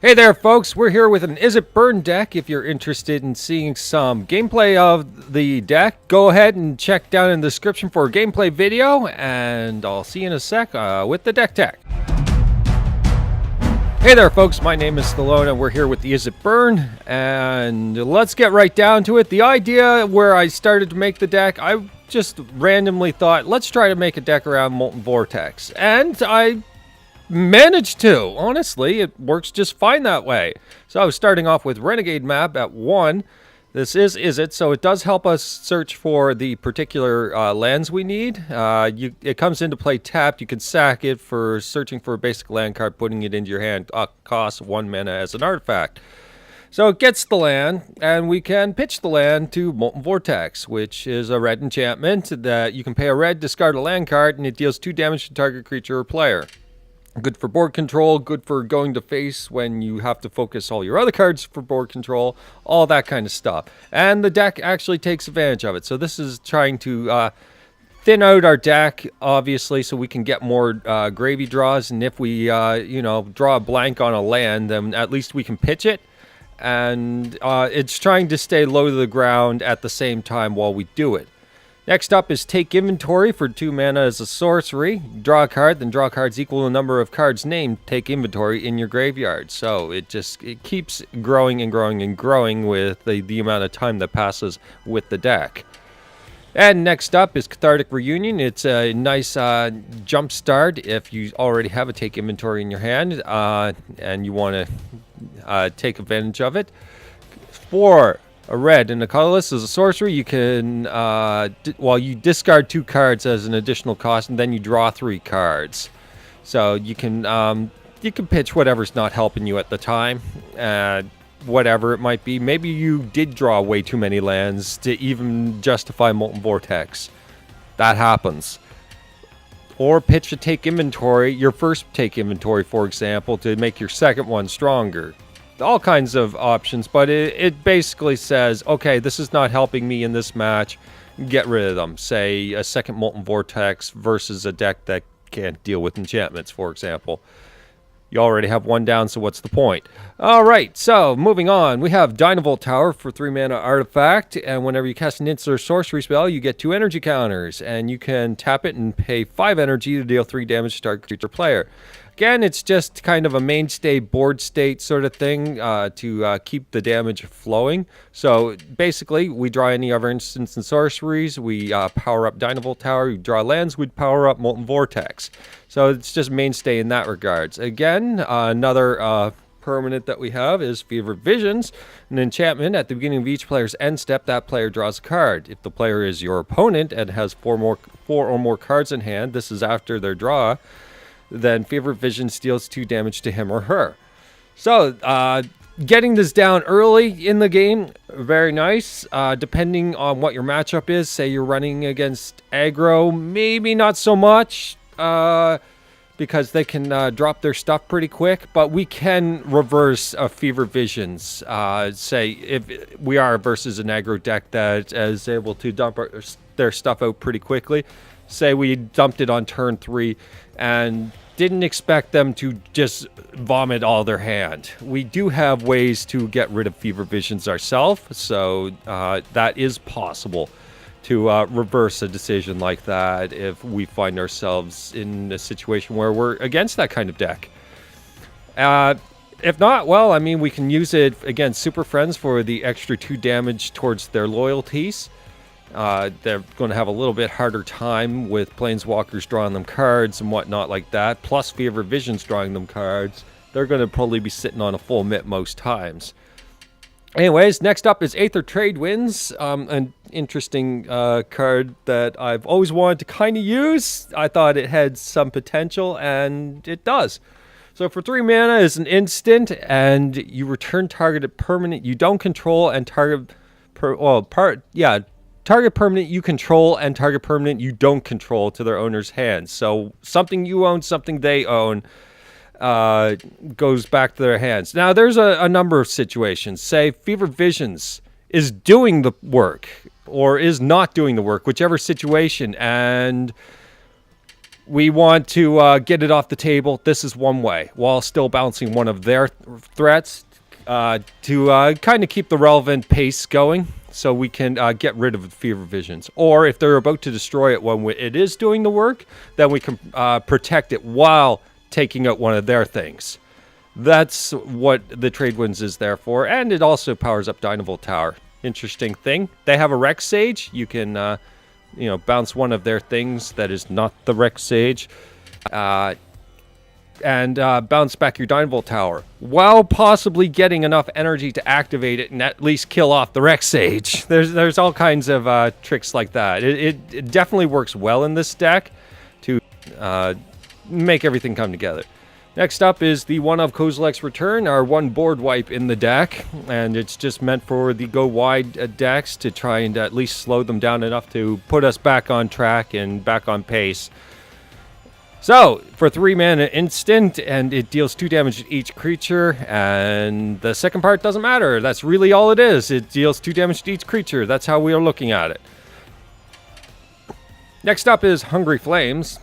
Hey there folks, we're here with an Izzet Burn deck. If you're interested in seeing some gameplay of the deck, go ahead and check down in the description for a gameplay video, and I'll see you in a sec with the deck tech. Hey there folks, my name is Thelona, we're here with the Izzet Burn, and let's get right down to it. The idea where I started to make the deck, I just randomly thought, let's try to make a deck around Molten Vortex, and I managed to. Honestly, it works just fine that way. So I was starting off with Renegade map at 1. This is Izzet, so it does help us search for the particular lands we need. It comes into play tapped. You can sack it for searching for a basic land card, putting it into your hand. Costs 1 mana as an artifact. So it gets the land, and we can pitch the land to Molten Vortex, which is a red enchantment that you can pay a red, discard a land card, and it deals 2 damage to target creature or player. Good for board control, good for going to face when you have to focus all your other cards for board control, all that kind of stuff. And the deck actually takes advantage of it. So this is trying to thin out our deck, obviously, so we can get more gravy draws. And if we, draw a blank on a land, then at least we can pitch it. And it's trying to stay low to the ground at the same time while we do it. Next up is Take Inventory for 2 mana as a sorcery. Draw a card, then draw cards equal to the number of cards named Take Inventory in your graveyard. So it keeps growing and growing and growing with the amount of time that passes with the deck. And next up is Cathartic Reunion. It's a nice jump start if you already have a Take Inventory in your hand and you want to take advantage of it. For a red and a colorless as a sorcery, you can you discard 2 cards as an additional cost, and then you draw 3 cards. So you can pitch whatever's not helping you at the time, whatever it might be. Maybe you did draw way too many lands to even justify Molten Vortex. That happens. Or pitch a Take Inventory, your first Take Inventory, for example, to make your second one stronger. All kinds of options, but it basically says, okay, this is not helping me in this match, get rid of them. Say a second Molten Vortex versus a deck that can't deal with enchantments, for example. You already have 1 down, so what's the point? Alright, so moving on, we have Dynavolt Tower for 3 mana artifact, and whenever you cast an instant or sorcery spell, you get 2 energy counters, and you can tap it and pay 5 energy to deal 3 damage to target creature player. Again, it's just kind of a mainstay board state sort of thing to keep the damage flowing. So basically, we draw any other instants and sorceries, we power up Dynavolt Tower, we draw lands, we'd power up Molten Vortex. So it's just mainstay in that regards. Again, another permanent that we have is Fever Visions, an enchantment. At the beginning of each player's end step, that player draws a card. If the player is your opponent and has 4 or more cards in hand, this is after their draw, then Fever Vision deals 2 damage to him or her. So, getting this down early in the game, very nice. Depending on what your matchup is, say you're running against aggro, maybe not so much, because they can drop their stuff pretty quick, but we can reverse Fever Visions. Say, if we are versus an aggro deck that is able to dump their stuff out pretty quickly, say we dumped it on turn 3 and didn't expect them to just vomit all their hand. We do have ways to get rid of Fever Visions ourselves, so that is possible to reverse a decision like that if we find ourselves in a situation where we're against that kind of deck. If not, well, I mean, we can use it against Super Friends for the extra 2 damage towards their loyalties. They're going to have a little bit harder time with Planeswalkers drawing them cards and whatnot like that, plus Fever Visions drawing them cards. They're going to probably be sitting on a full mitt most times. Anyways, next up is Aether Tradewinds, an interesting card that I've always wanted to kind of use. I thought it had some potential, and it does. So for 3 mana, it's an instant, and you return targeted permanent you don't control and target target permanent you control and target permanent you don't control to their owner's hands. So something you own, something they own, goes back to their hands. Now, there's a number of situations. Say Fever Visions is doing the work or is not doing the work, whichever situation, and we want to get it off the table. This is one way, while still balancing one of their threats to kind of keep the relevant pace going, so we can get rid of the Fever Visions. Or if they're about to destroy it when it is doing the work, then we can protect it while taking out one of their things. That's what the Tradewinds is there for, and it also powers up Dynavolt Tower. Interesting thing. They have a Rex Sage. You can, bounce one of their things that is not the Rex Sage, and bounce back your Dynavolt Tower, while possibly getting enough energy to activate it and at least kill off the Rex Sage. There's all kinds of tricks like that. It definitely works well in this deck to make everything come together. Next up is the one of Kozilek's Return, our one board wipe in the deck, and it's just meant for the go wide decks to try and at least slow them down enough to put us back on track and back on pace. So, for 3 mana instant, and it deals 2 damage to each creature, and the second part doesn't matter. That's really all it is. It deals 2 damage to each creature. That's how we are looking at it. Next up is Hungry Flames.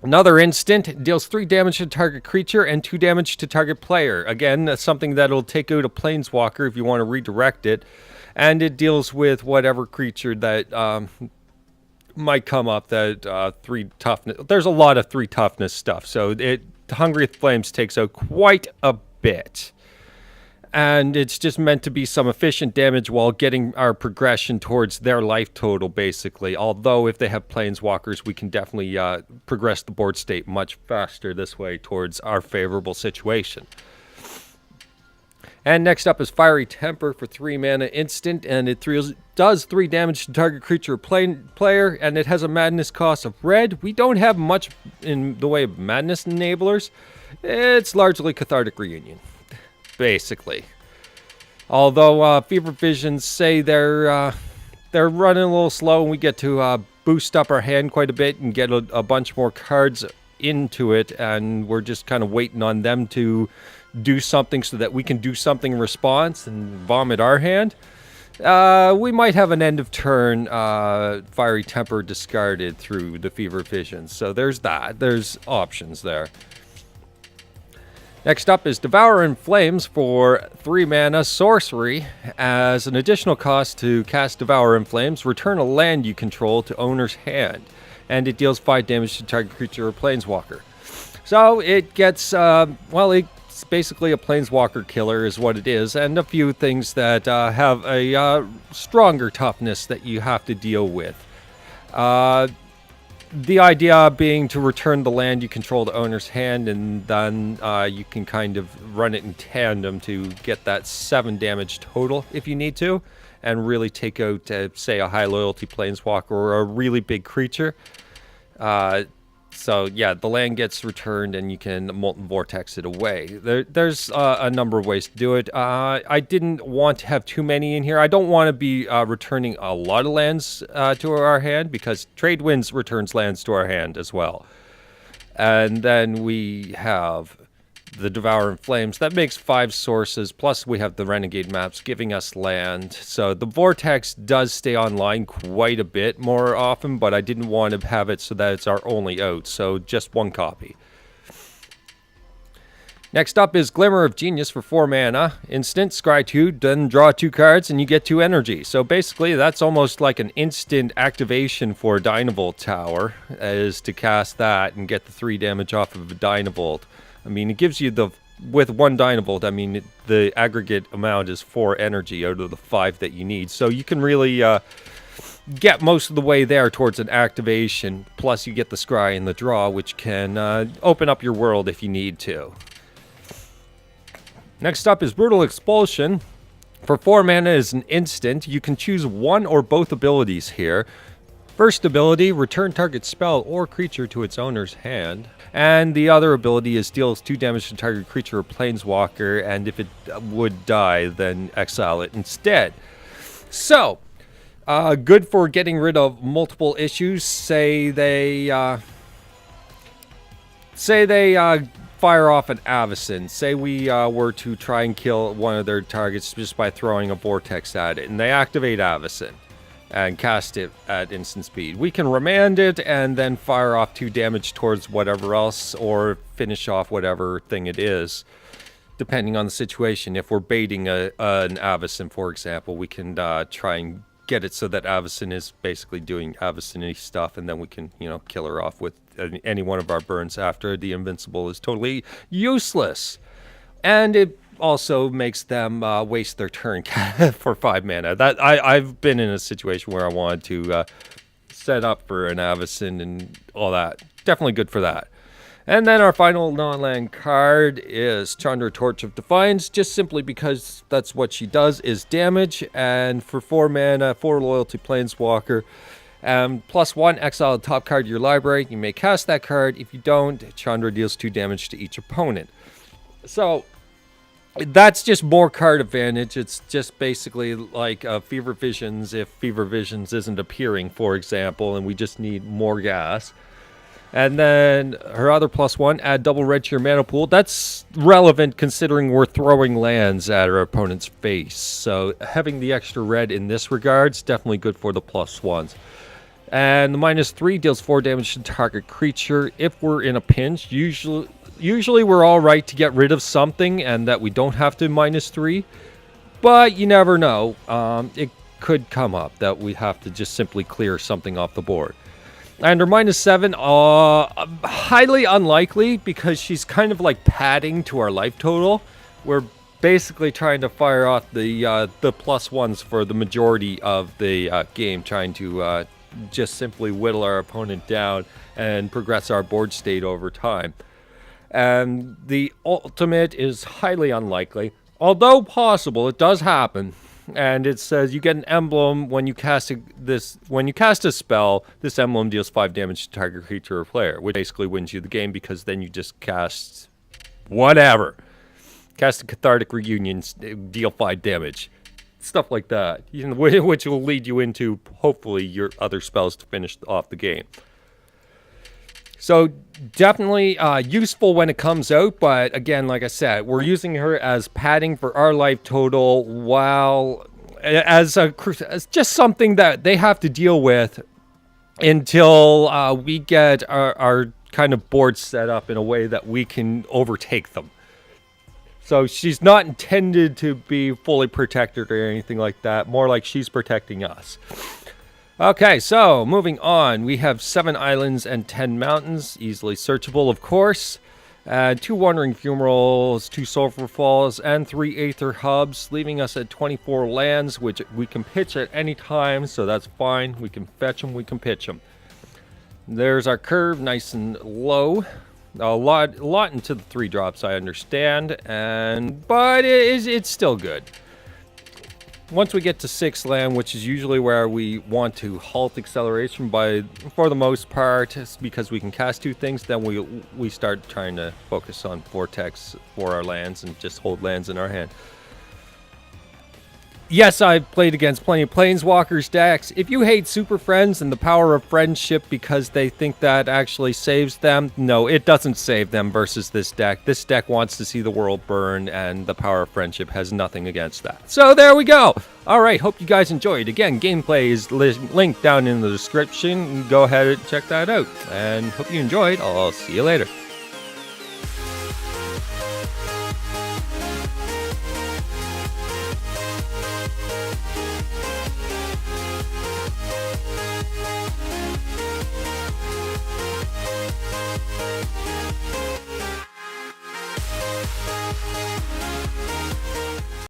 Another instant, deals 3 damage to target creature and 2 damage to target player. Again, that's something that'll take out a Planeswalker if you want to redirect it. And it deals with whatever creature that might come up that 3 toughness. There's a lot of 3 toughness stuff, so Hungry Flames takes out quite a bit. And it's just meant to be some efficient damage while getting our progression towards their life total, basically. Although if they have Planeswalkers, we can definitely progress the board state much faster this way towards our favorable situation. And next up is Fiery Temper for 3 mana instant, and it does 3 damage to target creature or player, and it has a madness cost of red. We don't have much in the way of madness enablers. It's largely Cathartic Reunion, basically. Although Fever Visions say they're running a little slow, and we get to boost up our hand quite a bit and get a bunch more cards into it, and we're just kind of waiting on them to do something so that we can do something in response and vomit our hand. We might have an end of turn Fiery Temper discarded through the Fever Visions. So there's that. There's options there. Next up is Devour in Flames for 3 mana sorcery. As an additional cost to cast Devour in Flames, return a land you control to owner's hand. And it deals 5 damage to target creature or planeswalker. So it gets, it's basically a planeswalker killer is what it is, and a few things that have a stronger toughness that you have to deal with. The idea being to return the land you control to owner's hand, and then you can kind of run it in tandem to get that 7 damage total if you need to, and really take out, say, a high loyalty planeswalker or a really big creature. So yeah, the land gets returned and you can Molten Vortex it away. There's a number of ways to do it. I didn't want to have too many in here. I don't want to be returning a lot of lands to our hand, because Tradewinds returns lands to our hand as well. And then we have the Devour in Flames. That makes 5 sources, plus we have the Renegade maps giving us land. So the Vortex does stay online quite a bit more often, but I didn't want to have it so that it's our only out, so just 1 copy. Next up is Glimmer of Genius for 4 mana. Instant, scry 2, then draw 2 cards, and you get 2 energy. So basically, that's almost like an instant activation for Dynavolt Tower, is to cast that and get the 3 damage off of a Dynavolt. I mean, it gives you with 1 Dynavolt, I mean, the aggregate amount is 4 energy out of the 5 that you need. So you can really get most of the way there towards an activation. Plus, you get the scry and the draw, which can open up your world if you need to. Next up is Brutal Expulsion. For 4 mana is an instant. You can choose 1 or both abilities here. First ability, return target spell or creature to its owner's hand. And the other ability is deals 2 damage to target creature or planeswalker, and if it would die, then exile it instead. So, good for getting rid of multiple issues. Say they fire off an Avacyn. Say we were to try and kill one of their targets just by throwing a Vortex at it, and they activate Avacyn. and cast it at instant speed. We can remand it and then fire off 2 damage towards whatever else, or finish off whatever thing it is, depending on the situation. If we're baiting an Avacyn, for example, we can try and get it so that Avacyn is basically doing Avacyn-y stuff, and then we can, you know, kill her off with any one of our burns after the invincible is totally useless. And it also makes them waste their turn for 5 mana. That I've been in a situation where I wanted to set up for an Avacyn and all that. Definitely good for that. And then our final non-land card is Chandra, Torch of Defiance, just simply because that's what she does, is damage. And for 4 mana, 4 loyalty planeswalker, +1, exile the top card of your library. You may cast that card. If you don't, Chandra deals 2 damage to each opponent. So that's just more card advantage. It's just basically like Fever Visions, if Fever Visions isn't appearing, for example, and we just need more gas. And then her other +1, add double red to your mana pool. That's relevant considering we're throwing lands at our opponent's face. So having the extra red in this regard is definitely good for the +1s. And the -3 deals 4 damage to target creature. If we're in a pinch, usually we're all right to get rid of something and that we don't have to -3. But you never know. It could come up that we have to just simply clear something off the board. And her -7, highly unlikely, because she's kind of like padding to our life total. We're basically trying to fire off the +1s for the majority of the game, trying to just simply whittle our opponent down and progress our board state over time. And the ultimate is highly unlikely, although possible. It does happen. And it says you get an emblem when you cast a spell. This emblem deals 5 damage to target creature or player, which basically wins you the game, because then you just cast whatever. Cast a Cathartic Reunion, deal 5 damage. Stuff like that, you know, which will lead you into, hopefully, your other spells to finish off the game. So definitely useful when it comes out, but again, like I said, we're using her as padding for our life total, while as just something that they have to deal with until we get our kind of board set up in a way that we can overtake them. So she's not intended to be fully protected or anything like that, more like she's protecting us. Okay, so moving on, we have 7 islands and 10 mountains, easily searchable, of course. 2 Wandering Fumarals, 2 Sulphur Falls, and 3 Aether Hubs, leaving us at 24 lands, which we can pitch at any time, so that's fine. We can fetch them, we can pitch them. There's our curve, nice and low. A lot into the 3 drops, I understand, but it's still good. Once we get to 6 land, which is usually where we want to halt acceleration for the most part, because we can cast 2 things, then we start trying to focus on Vortex for our lands and just hold lands in our hand. Yes, I've played against plenty of Planeswalkers decks. If you hate Super Friends and the power of friendship because they think that actually saves them, no, it doesn't save them versus this deck. This deck wants to see the world burn, and the power of friendship has nothing against that. So there we go. All right, hope you guys enjoyed. Again, gameplay is linked down in the description. Go ahead and check that out. And hope you enjoyed. I'll see you later.